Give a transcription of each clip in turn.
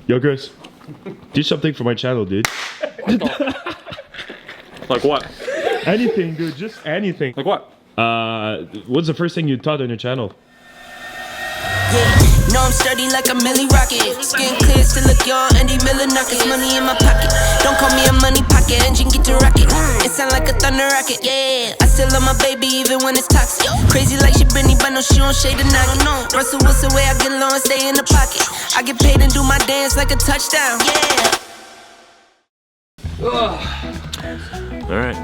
Yo, Chris, do something for my channel, dude. Like what? Anything, dude, just anything. Like what? What's the first thing you taught on your channel? Yeah, no, I'm sturdy like a Millie Rocket. Skin clear, still look young, Andy Miller knockers. Money in my pocket. Don't call me a money pocket. Engine get to rocket. It sound like a thunder rocket. Yeah, I still love my baby even when it's toxic. Crazy like she Britney, but no, she don't shade the knock. No, Russell Wilson way I get low and stay in the pocket. I get paid and do my dance like a touchdown. Yeah. All right.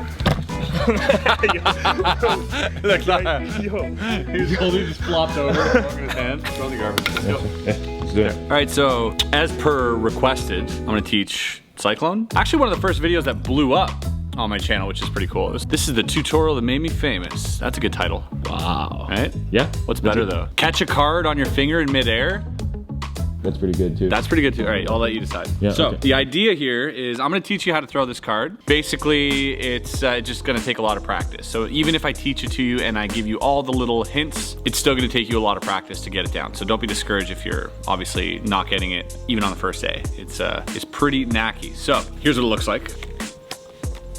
Look, He's totally just flopped over, broken his hand, throw the garbage. Let's go. Let's do it. All right, so as per requested, I'm gonna teach Cyclone. Actually, one of the first videos that blew up on my channel, which is pretty cool. This is the tutorial that made me famous. That's a good title. Wow. Right? Yeah. What's better though? Catch a card on your finger in midair. That's pretty good too. That's pretty good too. All right, I'll let you decide. Yeah, so okay. the idea here is I'm gonna teach you how to throw this card. Basically, it's just gonna take a lot of practice. So even if I teach it to you and I give you all the little hints, it's still gonna take you a lot of practice to get it down. So don't be discouraged if you're obviously not getting it even on the first day. It's pretty knacky. So here's what it looks like.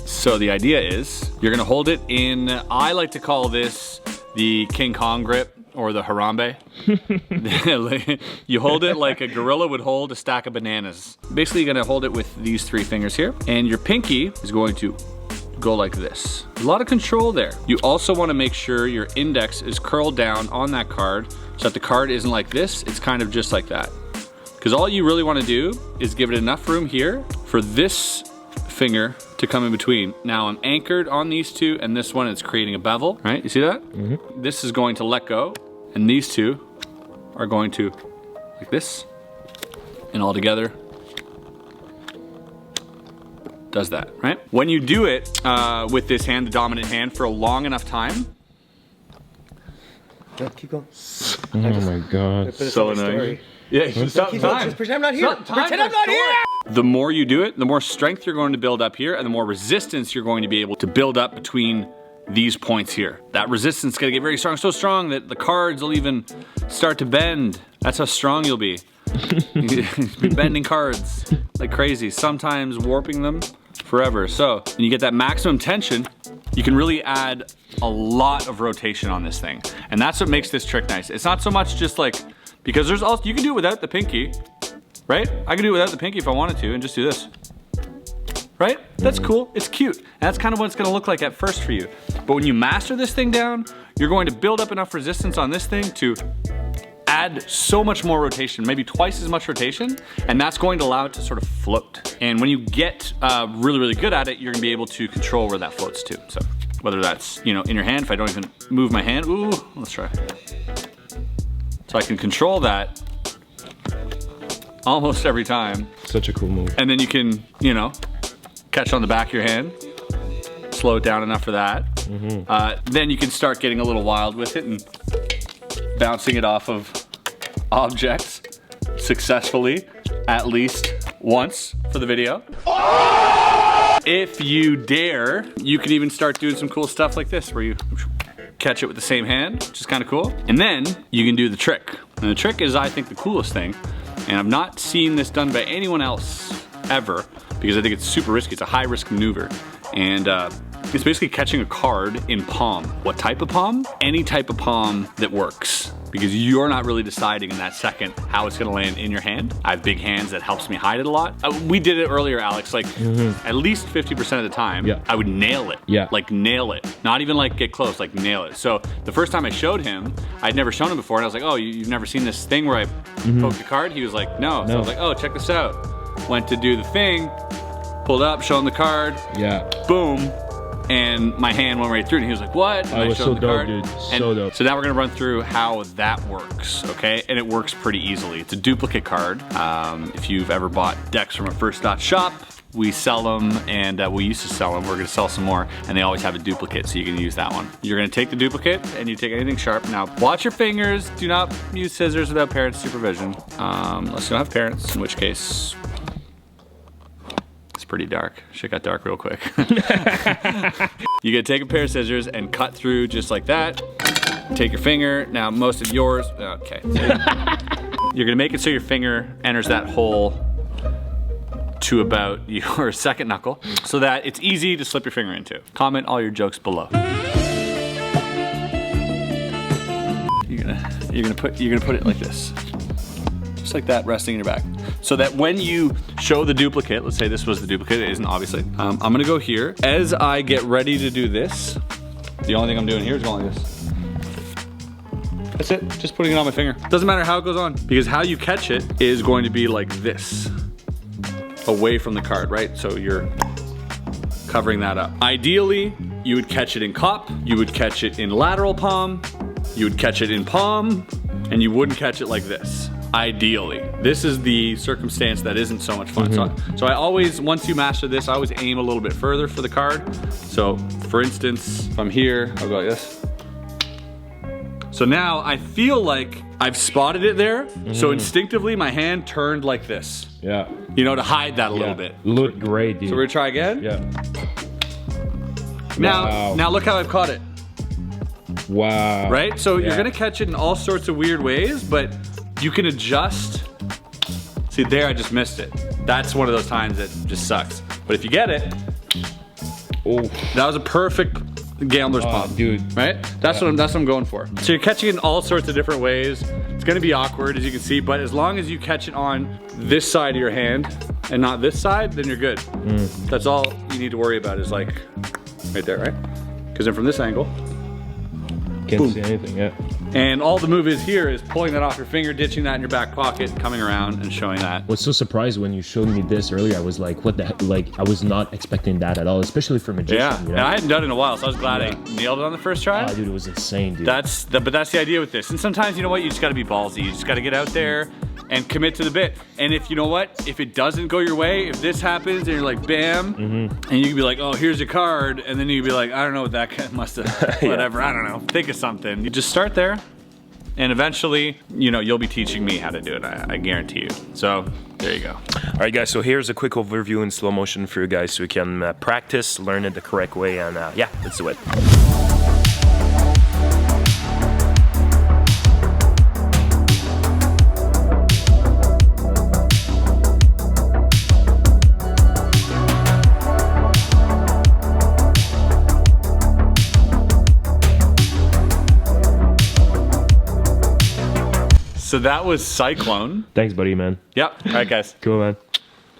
So the idea is you're gonna hold it in, I like to call this the King Kong grip, or the Harambe. You hold it like a gorilla would hold a stack of bananas. Basically, you're gonna hold it with these three fingers here, and your pinky is going to go like this. A lot of control there. You also wanna make sure your index is curled down on that card so that the card isn't like this, it's kind of just like that. Because all you really wanna do is give it enough room here for this finger to come in between. Now I'm anchored on these two, and this one is creating a bevel, right? You see that? Mm-hmm. This is going to let go, and these two are going to, like this, and all together does that, right? When you do it with this hand, the dominant hand, for a long enough time. No, keep going. Oh my God. So annoying. Yeah, just Just pretend I'm not here. Pretend I'm not here. The more you do it, the more strength you're going to build up here, and the more resistance you're going to be able to build up between these points here. That resistance is gonna get very strong, so strong that the cards will even start to bend. That's how strong you'll be. You'll be bending cards like crazy, sometimes warping them forever. So when you get that maximum tension, you can really add a lot of rotation on this thing. And that's what makes this trick nice. It's not so much just like, because there's also, you can do it without the pinky, right? I can do it without the pinky if I wanted to and just do this. Right? That's cool, it's cute. And that's kind of what it's gonna look like at first for you. But when you master this thing down, you're going to build up enough resistance on this thing to add so much more rotation, maybe twice as much rotation, and that's going to allow it to sort of float. And when you get really, really good at it, you're gonna be able to control where that floats to. So whether that's, you know, in your hand, if I don't even move my hand, ooh, let's try. So I can control that almost every time. Such a cool move. And then you can, you know, catch on the back of your hand, slow it down enough for that. Mm-hmm. Then you can start getting a little wild with it and bouncing it off of objects successfully, at least once for the video. Oh! If you dare, you can even start doing some cool stuff like this, where you catch it with the same hand, which is kind of cool. And then you can do the trick. And the trick is, I think, the coolest thing. And I've not seen this done by anyone else ever, because I think it's super risky. It's a high risk maneuver. And it's basically catching a card in palm. What type of palm? Any type of palm that works. Because you're not really deciding in that second how it's gonna land in your hand. I have big hands, that helps me hide it a lot. We did it earlier, Alex, like at least 50% of the time, I would nail it. Yeah. Like nail it. Not even like get close, like nail it. So the first time I showed him, I'd never shown him before, and I was like, oh, you've never seen this thing where I poke the card? He was like, no. So I was like, oh, check this out. Went to do the thing, pulled up, showed him the card. Yeah. Boom. And my hand went right through it, and he was like, what? And I was showed so him the dope, card. dude. And So dope. So now we're gonna run through how that works, okay? And it works pretty easily. It's a duplicate card. If you've ever bought decks from a first.shop, we sell them, and we used to sell them. We're gonna sell some more, and they always have a duplicate, so you can use that one. You're gonna take the duplicate, and you take anything sharp. Now, watch your fingers. Do not use scissors without parents' supervision. Unless you don't have parents, in which case, it's pretty dark. Shit got dark real quick. You gotta take a pair of scissors and cut through just like that. Take your finger, now most of yours, okay. You're gonna make it so your finger enters that hole to about your second knuckle so that it's easy to slip your finger into. Comment all your jokes below. You're gonna put it like this. Just like that, resting in your back. So that when you show the duplicate, let's say this was the duplicate, it isn't obviously. I'm gonna go here. As I get ready to do this, the only thing I'm doing here is going like this. That's it, just putting it on my finger. Doesn't matter how it goes on, because how you catch it is going to be like this, away from the card, right? So you're covering that up. Ideally, you would catch it in cup, you would catch it in lateral palm, you would catch it in palm, and you wouldn't catch it like this. Ideally. This is the circumstance that isn't so much fun. So I always, once you master this, I always aim a little bit further for the card. So for instance, if I'm here, I'll go like this. So now I feel like I've spotted it there. So instinctively my hand turned like this. Yeah. You know, to hide that a little bit. Looked great, dude. So we're gonna try again? Yeah. Now look how I've caught it. Wow. Right? So you're gonna catch it in all sorts of weird ways, but you can adjust. See there, I just missed it. That's one of those times that just sucks. But if you get it, that was a perfect gambler's palm, dude. Right? That's what I'm going for. So you're catching it in all sorts of different ways. It's gonna be awkward, as you can see, but as long as you catch it on this side of your hand and not this side, then you're good. That's all you need to worry about is like right there, right? Because then from this angle, can't see anything, yeah. And all the move is here is pulling that off your finger, ditching that in your back pocket, coming around and showing that. I was so surprised when you showed me this earlier. I was like, what the heck? Like, I was not expecting that at all, especially for magician. Yeah, you know? and I hadn't done it in a while, so I was glad I nailed it on the first try. Oh, dude, it was insane, dude. But that's the idea with this. And sometimes, you know what, you just gotta be ballsy. You just gotta get out there and commit to the bit. And if you know what, if it doesn't go your way, if this happens and you're like, bam, and you can be like, oh, here's your card. And then you can be like, I don't know what that guy must have, whatever, I don't know. Think of something. You just start there. And eventually, you know, you'll be teaching me how to do it, I guarantee you. So, there you go. All right, guys, so here's a quick overview in slow motion for you guys so you can practice, learn it the correct way, and yeah, let's do it. So that was Cyclone. Thanks, buddy, man. Yep. All right, guys. Cool, man.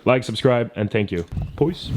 Like, subscribe, and thank you. Peace.